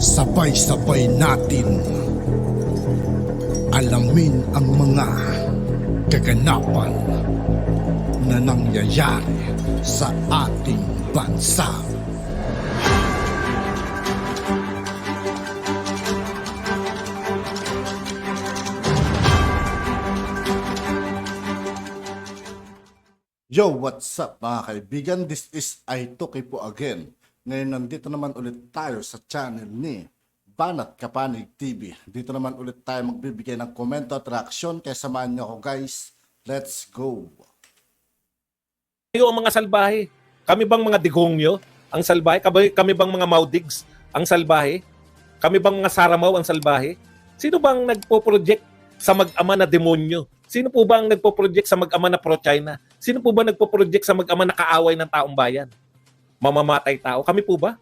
Sabay-sabay natin alamin ang mga kaganapan na nangyayari sa ating bansa. Yo, what's up mga kaibigan? This is Aitoki po again. Ngayon nandito naman ulit tayo sa channel ni Banat Kapanig TV. Dito naman ulit tayo magbibigay ng komento at reaksyon. Kaya samahan niyo ako guys. Let's go! Kayo ang mga salbahe. Kami bang mga digongyo ang salbahe? Kami bang mga maudigs ang salbahe? Kami bang mga saramaw ang salbahe? Sino bang nagpo-project sa mag-ama na demonyo? Sino po ba ang nagpo-project sa mag-ama na pro-China? Sino po ba nagpo-project sa mag-ama na kaaway ng taong bayan? Mamamatay tao. Kami po ba?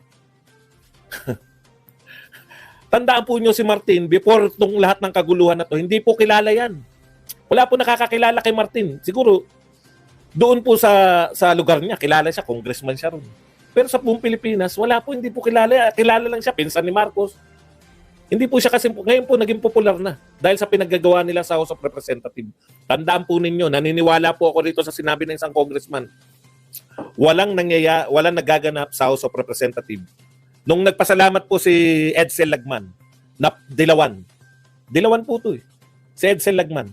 Tandaan po nyo si Martin, before itong lahat ng kaguluhan na to, hindi po kilala yan. Wala po nakakakilala kay Martin. Siguro, doon po sa lugar niya, kilala siya, congressman siya ron. Pero sa buong Pilipinas, wala po, hindi po kilala. Kilala lang siya, pinsan ni Marcos. Hindi po siya kasi, ngayon po naging popular na dahil sa pinaggagawa nila sa House of Representatives. Tandaan po ninyo, naniniwala po ako dito sa sinabi ng isang congressman. Walang nagaganap sa House of Representatives. Nung nagpasalamat po si Edsel Lagman, na Dilawan. Dilawan po to eh. Si Edsel Lagman.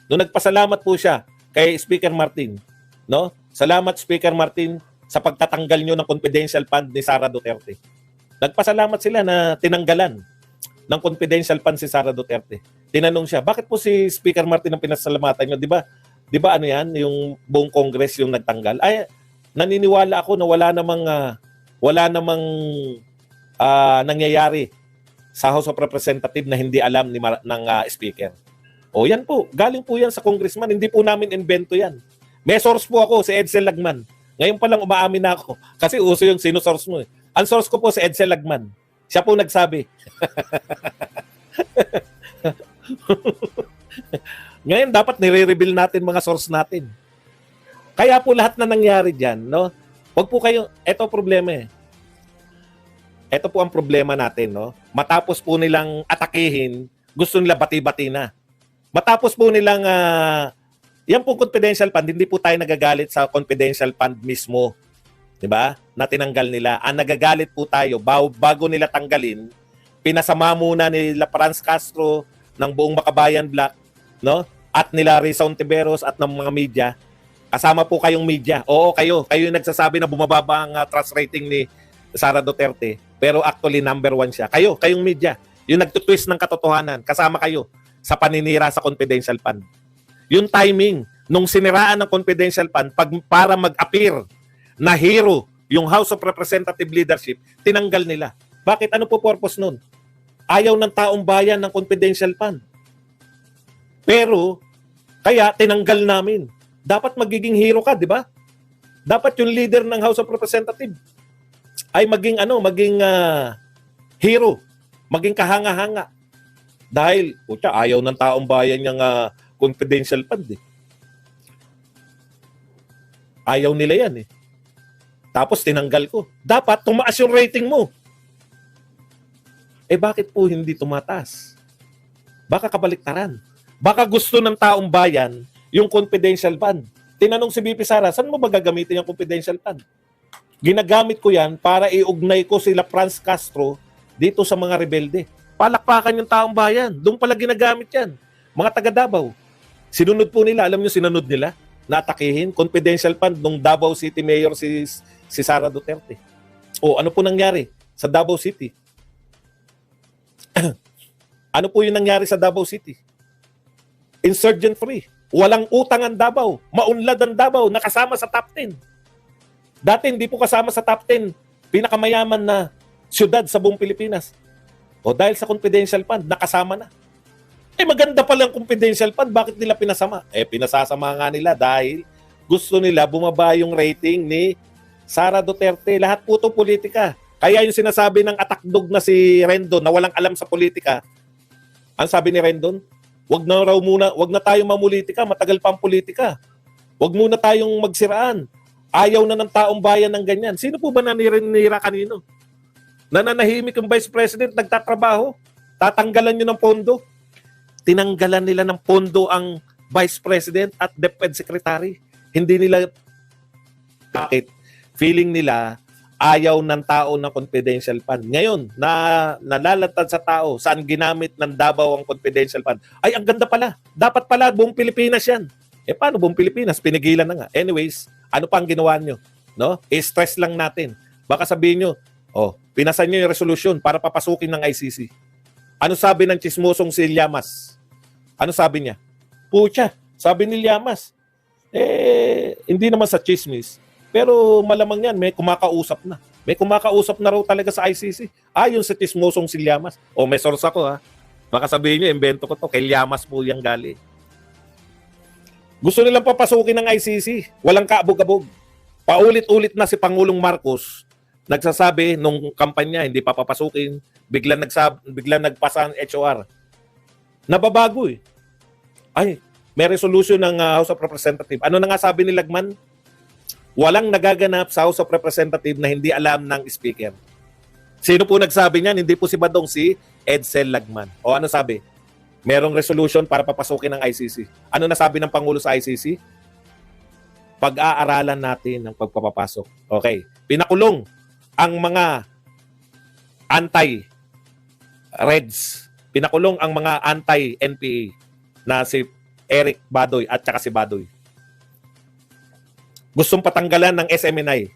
Nung nagpasalamat po siya kay Speaker Martin, no? Salamat Speaker Martin sa pagtatanggal nyo ng confidential fund ni Sara Duterte. Nagpasalamat sila na tinanggalan ng confidential fund si Sara Duterte. Tinanong siya, bakit po si Speaker Martin ang pinasalamatan nyo? Di ba ano yan, yung buong Congress yung nagtanggal? Ay, naniniwala ako na wala namang nangyayari sa House of Representatives na hindi alam ng Speaker. O yan po, galing po yan sa congressman, hindi po namin invento yan. May source po ako, si Edsel Lagman. Ngayon pa lang umaamin na ako kasi uso yung sino source mo eh. Ang source ko po si Edsel Lagman. Siya po nagsabi. Ngayon dapat nire-reveal natin mga source natin. Kaya po lahat na nangyari diyan, no? Wag po kayo, ito problema eh. Ito po ang problema natin, no? Matapos po nilang atakihin, gusto nila bati-bati na. Matapos po nilang yan po confidential fund, hindi po tayo nagagalit sa confidential fund mismo. 'Di ba? Na tinanggal nila. Ang nagagalit po tayo bago nila tanggalin, pinasama muna nila Franz Castro ng buong Makabayan Black, no? At nila Rizal Ontiveros at ng mga media. Kasama po kayong media. Oo, kayo yung nagsasabi na bumababa ang trust rating ni Sara Duterte. Pero actually number 1 siya. Kayong media. Yung nagtutwist ng katotohanan. Kasama kayo sa paninira sa confidential fund. Yung timing nung siniraan ng confidential fund para mag-appear na hero yung House of Representative leadership, tinanggal nila. Bakit? Ano po purpose nun? Ayaw ng taong bayan ng confidential fund. Pero, kaya tinanggal namin. Dapat magiging hero ka, di ba? Dapat yung leader ng House of Representative ay maging hero, maging kahanga-hanga. Dahil, ayaw ng taong bayan niyang confidential fund eh. Ayaw nila yan eh. Tapos tinanggal ko. Dapat tumaas yung rating mo. Eh bakit po hindi tumataas? Baka kabaliktaran. Baka gusto ng taong bayan yung confidential fund. Tinanong si BP Sara, saan mo ba gagamitin yung confidential fund? Ginagamit ko yan para iugnay ko sila Franz Castro dito sa mga rebelde. Palakpakan yung taong bayan. Doon pala ginagamit yan. Mga taga Davao. Sinunod po nila. Alam nyo sinunod nila? Naatakihin. Confidential fund nung Davao City Mayor si Sara Duterte. O ano po nangyari sa Davao City? Ano po yung nangyari sa Davao City? Insurgent free. Walang utang ang Davao. Maunlad ang Davao. Nakasama sa top 10. Dati hindi po kasama sa top 10. Pinakamayaman na syudad sa buong Pilipinas. O dahil sa confidential fund, nakasama na. Eh maganda pala ang confidential fund. Bakit nila pinasama? Eh pinasasama nga nila dahil gusto nila bumaba yung rating ni Sara Duterte. Lahat po ito politika. Kaya yung sinasabi ng atakdog na si Rendon na walang alam sa politika, ang sabi ni Rendon, wag na tayo mamulitika, matagal pa ang politika. Wag muna tayong magsiraan. Ayaw na ng taong bayan ng ganyan. Sino po ba naninira kanino? Nananahimik yung Vice President, nagtatrabaho. Tatanggalan nyo ng pondo. Tinanggalan nila ng pondo ang Vice President at DepEd Secretary. Hindi nila, bakit? Feeling nila, ayaw ng tao ng confidential fund. Ngayon, nalalantad sa tao, saan ginamit ng Davao ang confidential fund? Ay, ang ganda pala. Dapat pala, buong Pilipinas yan. Paano buong Pilipinas? Pinigilan na nga. Anyways, ano pa ang ginawa nyo? No? Stress lang natin. Baka sabihin nyo, pinasan nyo yung resolution para papasukin ng ICC. Ano sabi ng chismosong si Llamas? Ano sabi niya? Pucha, sabi ni Llamas, hindi naman sa chismis, pero malamang yan, may kumakausap na. May kumakausap na raw talaga sa ICC. Ayon sa chismosong si Llamas. May source ako ha. Baka sabihin nyo, invento ko to. Kay Llamas po yung galing. Gusto nilang papasukin ng ICC. Walang kaabog-abog. Paulit-ulit na si Pangulong Marcos nagsasabi nung kampanya hindi pa papasukin, biglang nagpasa ang HOR. Nababago eh. Ay, may resolution ng House of Representatives. Ano na nga sabi ni Lagman? Walang nagaganap sa House of Representatives na hindi alam ng speaker. Sino po nagsabi niyan? Hindi po si Badong, si Edsel Lagman. O ano sabi? Merong resolution para papasukin ng ICC. Ano nasabi ng Pangulo sa ICC? Pag-aaralan natin ang pagpapapasok. Okay. Pinakulong ang mga anti-Reds. Pinakulong ang mga anti-NPA na si Eric Badoy at saka si Badoy. Gustong patanggalan ng SMNI.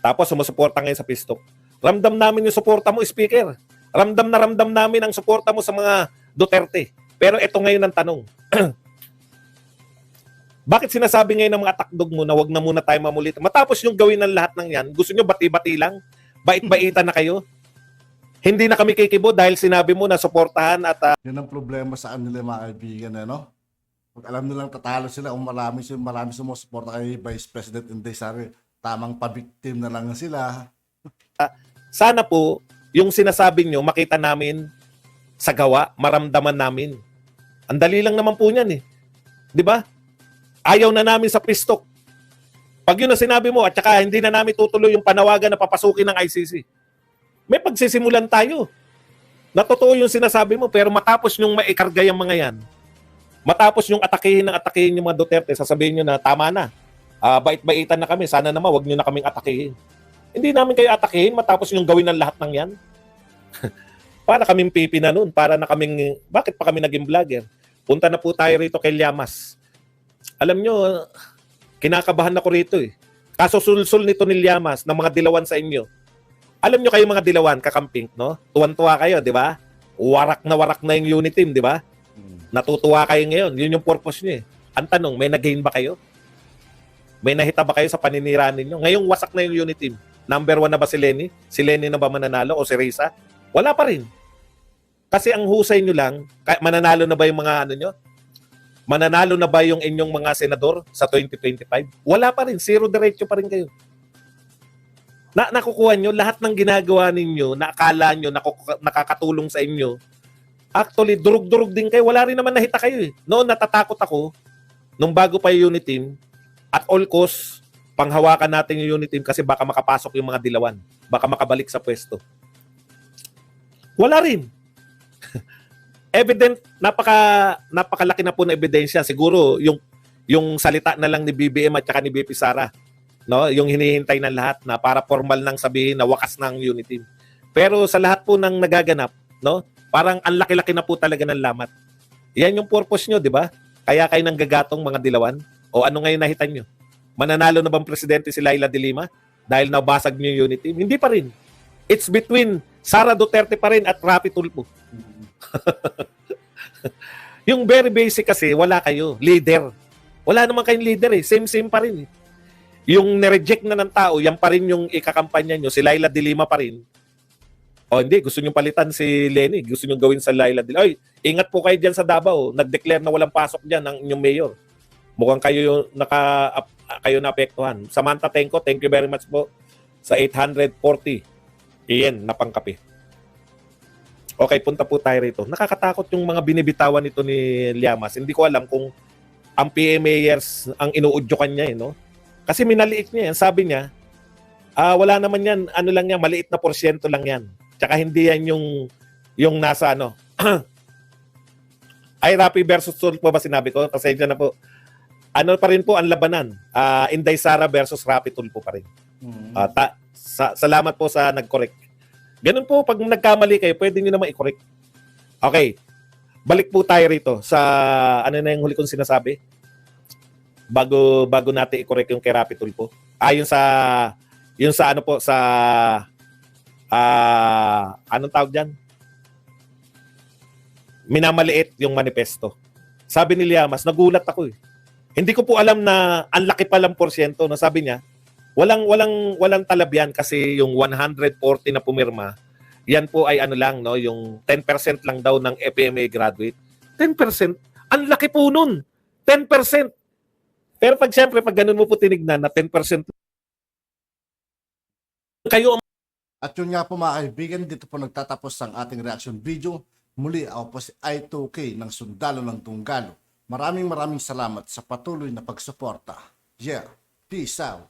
Tapos sumusuporta ngayon sa Pistok. Ramdam namin yung suporta mo, Speaker. Ramdam namin ang suporta mo sa mga Duterte. Pero ito ngayon ang tanong. Bakit sinasabi ngayon ng mga takdog mo na wag na muna tayo mamulit? Matapos yung gawin ng lahat ng yan, gusto nyo bati-bati lang? Bait-baitan na kayo? Hindi na kami kikibo dahil sinabi mo na suportahan at Yan ang problema sa kanila mga kaibigan, no? Pag alam nilang tatalo sila, marami sumusuporta kay Vice President Inday, tamang pabiktim na lang sila. sana po yung sinasabi nyo makita namin sa gawa, maramdaman namin. Ang dali lang naman po niyan eh. 'Di ba? Ayaw na namin sa Pistok. Pag yun ang sinabi mo at saka hindi na namin tutuloy yung panawagan na papasukin ng ICC. May pagsisimulan tayo. Natotoo yung sinasabi mo pero matapos yung maikarga yung mga yan, matapos yung atakihin yung mga Duterte, sasabihin nyo na tama na. Bait-baitan na kami. Sana naman wag nyo na kaming atakihin. Hindi namin kayo atakihin matapos yung gawin ng lahat ng yan. Para kaming pipi na nun. Para na kaming, bakit pa kami naging vlogger? Punta na po tayo rito kay Llamas. Alam nyo, kinakabahan ako rito eh. Kaso-sulsul nito ni Llamas ng mga dilawan sa inyo. Alam nyo kayo mga dilawan, kakamping, no? Tuwan-tuwa kayo, di ba? Warak na yung unit team, di ba? Natutuwa kayo ngayon. Yun yung purpose nyo eh. Ang tanong, may nag-gain ba kayo? May nahita ba kayo sa paninira ninyo? Ngayong wasak na yung unit team. Number 1 na ba si Lenny? Si Lenny na ba mananalo o si Risa? Wala pa rin. Kasi ang husay nyo lang, mananalo na ba yung mga ano nyo? Mananalo na ba yung inyong mga senador sa 2025? Wala pa rin. Zero diretso pa rin kayo. Nakukuha nyo lahat ng ginagawa ninyo na akala nyo nakakatulong sa inyo. Actually, durug-durug din kayo. Wala rin naman nahita kayo eh. Noon natatakot ako, nung bago pa yung unit team, at all cost, panghawakan natin yung unit team kasi baka makapasok yung mga dilawan. Baka makabalik sa pwesto. Wala rin. Evident, napakalaki na po na ebidensya. Siguro yung salita na lang ni BBM at saka ni BP Sara, no? Yung hinihintay ng lahat na para formal nang sabihin na wakas ng unit team. Pero sa lahat po ng nagaganap, no? Parang ang laki-laki na po talaga ng lamat. Yan yung purpose nyo, di ba? Kaya kayo nang gagatong mga dilawan? O ano ngayon nahitan nyo? Mananalo na bang presidente si Laila de Lima dahil nabasag nyo yung unit team? Hindi pa rin. It's between Sara Duterte pa rin at Rapi Tulfo. Yung very basic kasi, wala kayo. Leader. Wala naman kayong leader eh. Same pa rin eh. Yung nireject na ng tao, yan pa rin yung ikakampanya nyo. Si Laila de Lima pa rin. O hindi, gusto nyo palitan si Lenny. Gusto nyo gawin sa Laila de Lima. Ay, ingat po kayo dyan sa Davao. Nag-declare na walang pasok dyan ang inyong mayor. Mukhang kayo naapektuhan. Samantha Tenko, thank you very much po sa 840. Iyan, napangkape. Okay, punta po tayo rito. Nakakatakot yung mga binibitawan nito ni Llamas. Hindi ko alam kung ang PMAers ang inuudyokan niya, no? Kasi minaliit niya yan. Sabi niya, wala naman yan, ano lang yan, maliit na porsyento lang yan. Tsaka hindi yan yung nasa ano. Ay, Rapi versus Tul po ba sinabi ko? Pasensya na po. Ano pa rin po ang labanan? Inday Sara versus Rapi Tulfo pa rin. Salamat po sa nag-correct. Ganun po, pag nagkamali kayo, pwede nyo naman i-correct. Okay. Balik po tayo rito sa ano na yung huli kong sinasabi bago natin i-correct yung kay Rapi Tulfo. Yung sa ano po sa anong tawag diyan? Minamaliit yung manifesto. Sabi ni Llamas, nagulat ako eh. Hindi ko po alam na ang laki pa lang porsyento, no? Sabi niya, walang talab yan kasi yung 140 na pumirma, yan po ay ano lang, no, yung 10% lang daw ng FMA graduate. 10%? Ang laki po nun. 10%. Pero siyempre, pag ganun mo po tinignan na 10% kayo ang At yun nga po mga kaibigan, dito po nagtatapos ang ating reaction video. Muli ako po si I2K ng Sundalo ng Tunggalo. Maraming salamat sa patuloy na pagsuporta. Yeah, peace out.